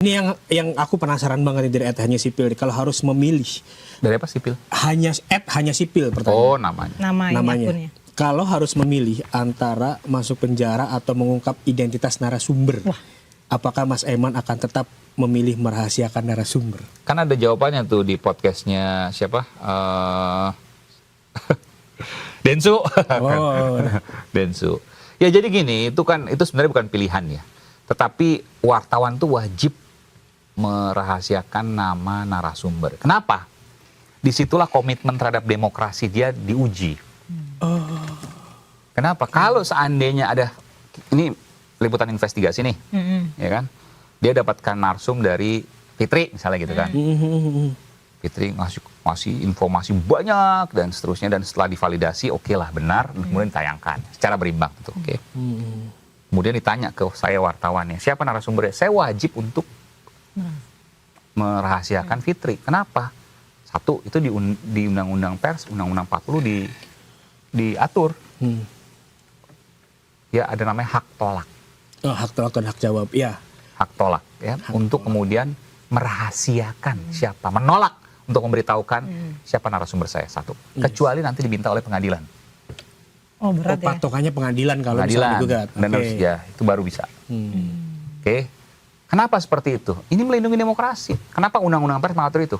Ini yang aku penasaran banget nih dari hanya sipil. Kalau harus memilih Dari apa sipil? hanya sipil pertanyaan. Oh, namanya. Namanya. Akunnya. Kalau harus memilih antara masuk penjara atau mengungkap identitas narasumber, apakah Mas Eman akan tetap memilih merahasiakan narasumber? Kan ada jawabannya tuh di podcastnya siapa? Densu. Oh. Densu. Ya jadi gini, itu sebenarnya bukan pilihan ya. Tetapi wartawan tuh wajib merahasiakan nama narasumber. Kenapa? Disitulah komitmen terhadap demokrasi dia diuji. Kenapa? Kalau seandainya ada, ini liputan investigasi nih, ya kan? Dia dapatkan narsum dari Fitri misalnya gitu kan. Fitri ngasih informasi banyak dan seterusnya, dan setelah divalidasi oke lah benar, kemudian ditayangkan secara berimbang gitu, oke. Kemudian ditanya ke saya wartawannya, siapa narasumbernya? Saya wajib untuk merahasiakan Fitri. Kenapa? Satu, itu di Undang-Undang Pers, Undang-Undang 40 diatur. Ya ada namanya hak tolak. Oh, hak tolak dan hak jawab, ya. Hak tolak ya, untuk kemudian merahasiakan siapa, menolak untuk memberitahukan siapa narasumber saya, satu. Kecuali nanti diminta oleh pengadilan. Oh berat ya. Patokannya pengadilan kalau misalnya digugat. Dan harus ya itu baru bisa. Oke. Kenapa seperti itu? Ini melindungi demokrasi. Kenapa Undang-Undang Pers mengatur itu?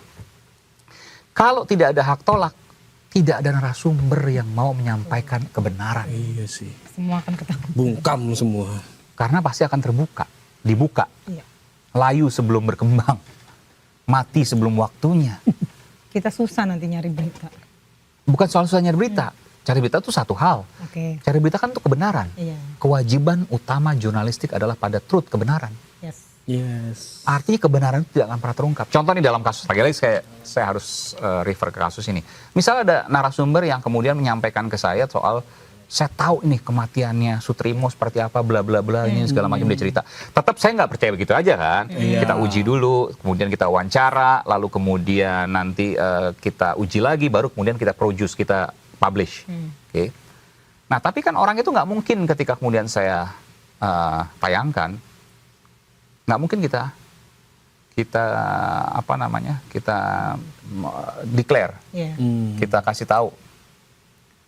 Kalau tidak ada hak tolak, tidak ada narasumber yang mau menyampaikan kebenaran. Iya sih. Semua akan ketahuan. Bungkam semua. Karena pasti akan dibuka. Iya. Layu sebelum berkembang, mati sebelum waktunya. Kita susah nanti nyari berita. Bukan soal susah nyari berita. Cari berita itu satu hal. Oke. Cari berita kan itu kebenaran. Iya. Kewajiban utama jurnalistik adalah pada truth, kebenaran. Yes. Yes. Artinya kebenaran itu tidak akan pernah terungkap. Contoh nih dalam kasus, lagi-lagi saya harus refer ke kasus ini. Misalnya ada narasumber yang kemudian menyampaikan ke saya soal, saya tahu ini kematiannya Sutrimo seperti apa, bla bla bla, ini segala macam dia cerita. Tetap saya nggak percaya begitu aja kan. Kita uji dulu, kemudian kita wawancara, lalu kemudian nanti kita uji lagi, baru kemudian kita produce, kita publish. Oke. Nah tapi kan orang itu nggak mungkin ketika kemudian saya tayangkan, nggak mungkin kita apa namanya, kita declare, kita kasih tahu.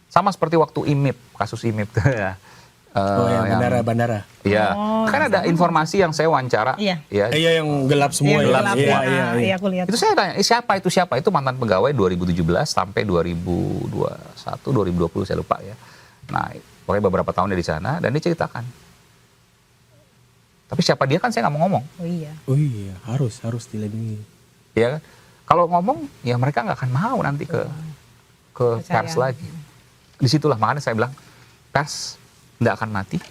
Sama seperti waktu IMIP, kasus IMIP tuh ya. Yang bandara. Iya, kan ada informasi yang saya wawancara. Iya. Ya. Iya yang gelap semua. Iya, ya. gelap. Iya. Aku lihat. Itu saya tanya, siapa itu? Itu mantan pegawai 2017 sampai 2021, 2020 saya lupa ya. Nah, pokoknya beberapa tahun dia di sana dan dia ceritakan. Tapi siapa dia kan saya nggak mau ngomong. Oh iya, iya. harus dilindungi. Ya kan? Kalau ngomong, ya mereka nggak akan mau nanti ke pers lagi. Disitulah makanya saya bilang, pers tidak akan mati,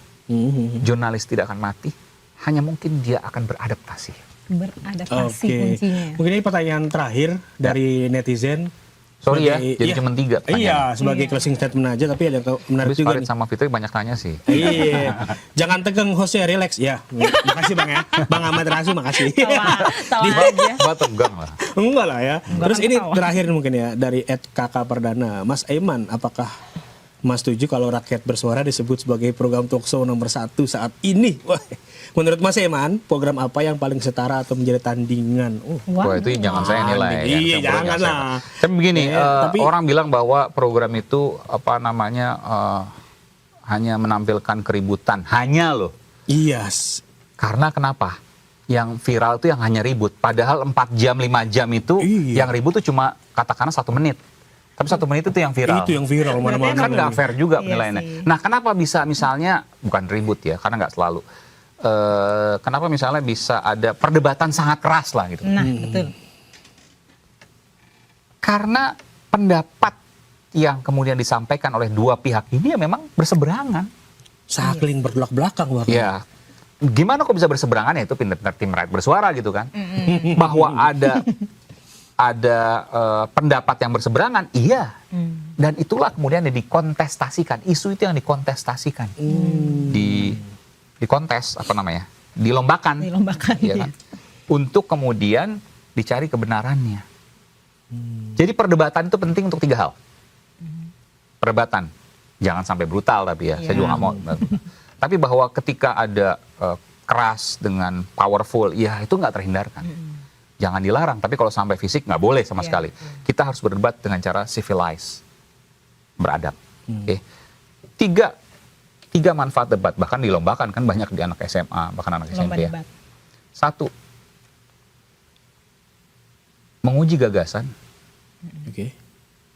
jurnalis tidak akan mati, hanya mungkin dia akan beradaptasi. Beradaptasi kuncinya. Mungkin ini pertanyaan terakhir dari netizen. Sorry ya, jadi cuma 3 pertanyaan. Iya, sebagai closing statement aja, tapi ada yang menarik Habis juga Farid nih. sama Fitri banyak tanya sih. Iya, jangan tegang hostnya, relax ya. Makasih Bang ya, Bang Ahmad Rasu makasih. Tawa aja. Mbak tegang lah. Enggak lah ya. Terus kan ini ketawa. terakhir mungkin ya dari @kakak Perdana, Mas Eman, apakah Mas setuju kalau Rakyat Bersuara disebut sebagai program talkshow nomor 1 saat ini? Wah, menurut Mas Eman, program apa yang paling setara atau menjadi tandingan? Wah itu jangan saya nilai. Iya, jangan lah. Tapi begini, tapi orang bilang bahwa program itu apa namanya hanya menampilkan keributan, hanya loh. iya. Karena kenapa? Yang viral itu yang hanya ribut. Padahal 4 jam, 5 jam itu Iya. yang ribut itu cuma katakanlah 1 menit. Tapi 1 menit itu yang viral. Itu yang viral mana-mana. Kan nggak fair juga Iya penilaiannya. sih. Nah kenapa bisa misalnya, bukan ribut ya, karena nggak selalu. Kenapa misalnya bisa ada perdebatan sangat keras lah gitu. Nah, betul. Karena pendapat yang kemudian disampaikan oleh dua pihak ini ya memang berseberangan. Saling bertolak belakang bahkan. Ya, gimana kok bisa berseberangan ya, itu pinter tim Rakyat Bersuara gitu kan. Bahwa ada pendapat yang berseberangan, iya. Dan itulah kemudian yang dikontestasikan, isu itu yang dikontestasikan. Dikontes, apa namanya? Dilombakan. Ya kan? Untuk kemudian dicari kebenarannya. Jadi perdebatan itu penting untuk 3 hal. Perdebatan, jangan sampai brutal tapi ya, saya juga nggak mau. Tapi bahwa ketika ada keras, dengan powerful, ya itu nggak terhindarkan. Jangan dilarang, tapi kalau sampai fisik nggak boleh sama sekali. Kita harus berdebat dengan cara civilized, beradab. Oke. Tiga manfaat debat, bahkan dilombakan kan banyak di anak SMA, bahkan anak Lomba SMP ya. debat. 1, menguji gagasan. Oke.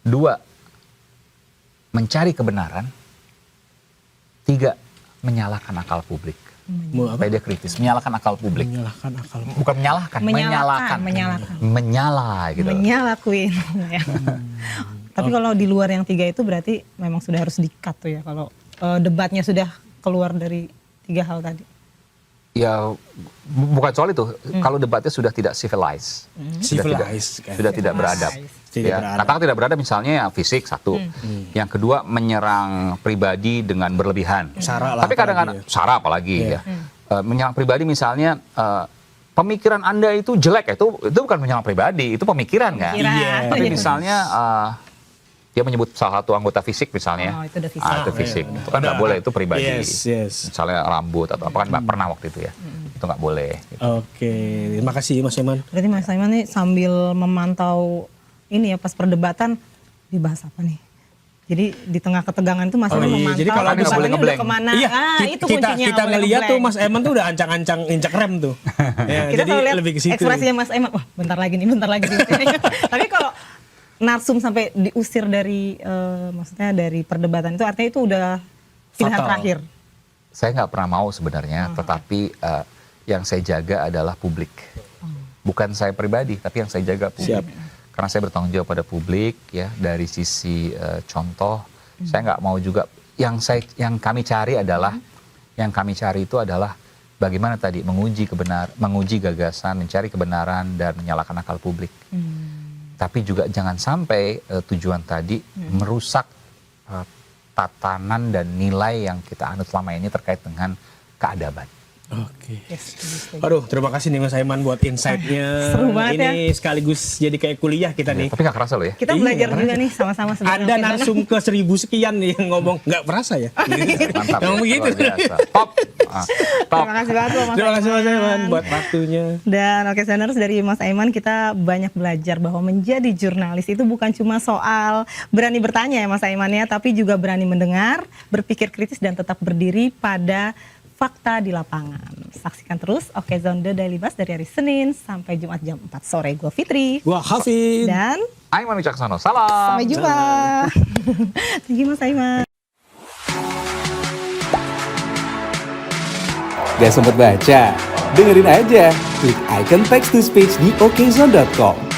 2, mencari kebenaran. 3, menyalahkan akal publik. Mau apa? Supaya dia kritis, menyalahkan akal publik. Menyalahkan akal. Bukan menyalahkan, menyalahkan. Menyala gitu. Menyalakuin. Ya. Tapi kalau di luar yang 3 itu berarti memang sudah harus di-cut tuh ya kalau debatnya sudah keluar dari 3 hal tadi. Ya bukan soal itu. Kalau debatnya sudah tidak civilized, Civilized, kan. sudah tidak beradab. Tidak Ya, beradab. katakan tidak beradab misalnya ya fisik 1. Yang kedua menyerang pribadi dengan berlebihan. Sara lah Tapi kadang-kadang apalagi sara apalagi Iya. ya. Menyerang pribadi misalnya pemikiran Anda itu jelek, itu bukan menyerang pribadi, itu pemikiran kan. Pemikiran. Iya. Tapi misalnya dia menyebut salah satu anggota fisik misalnya. Oh, itu udah fisik. Itu fisik. Itu kan nggak boleh, itu pribadi. Yes. Misalnya rambut atau apa kan nggak pernah waktu itu ya. Itu nggak boleh. Oke, terima kasih Mas Eman. Berarti Mas Aiman nih sambil memantau ini ya pas perdebatan dibahas apa nih? Jadi di tengah ketegangan itu Mas Aiman memantau Jadi kalau nggak boleh debatannya udah ngeblank. kemana. Iya, Itu kuncinya. kita boleh ngeliat tuh ngeblank. Mas Eman tuh udah ancang-ancang injak rem tuh. Ya, Kita jadi selalu lihat lebih ke situ. ekspresinya Mas Aiman, wah bentar lagi nih. Tapi kalau narsum sampai diusir dari maksudnya dari perdebatan itu artinya itu udah pilihan Fatal. terakhir. Saya nggak pernah mau sebenarnya, tetapi yang saya jaga adalah publik. Bukan saya pribadi, tapi yang saya jaga publik. Siap. Karena saya bertanggung jawab pada publik ya dari sisi contoh. Saya nggak mau juga yang kami cari itu adalah bagaimana tadi menguji gagasan, mencari kebenaran dan menyalahkan akal publik. Tapi juga jangan sampai tujuan tadi merusak tatanan dan nilai yang kita anut selama ini terkait dengan keadaban. Oke. Yes, setuju. Aduh, terima kasih nih Mas Aiman buat insight-nya. Seru banget Ini sekaligus jadi kayak kuliah kita nih. Tapi nggak kerasa loh ya. Kita Iya, belajar nggak juga nih sama-sama sebenarnya. Ada narsum ke 1000 sekian nih yang ngomong nggak perasa ya. Mantap. Yang begitu. Luar biasa. Top. Top. Terima kasih banget loh Mas Terima kasih Mas Aiman. Aiman buat waktunya. Dan oke Seners, dari Mas Aiman kita banyak belajar bahwa menjadi jurnalis itu bukan cuma soal berani bertanya ya Mas Aiman ya, tapi juga berani mendengar, berpikir kritis dan tetap berdiri pada fakta di lapangan. Saksikan terus Oke Zone The Daily Buzz dari hari Senin sampai Jumat jam 4 sore. Gue Fitri. Gua Hafid. Dan Aiman Wicaksono. Salam. sampai jumpa. Thank you Mas Aiman. Gak sempet baca? Dengerin aja, klik icon text to speech di okezone.com.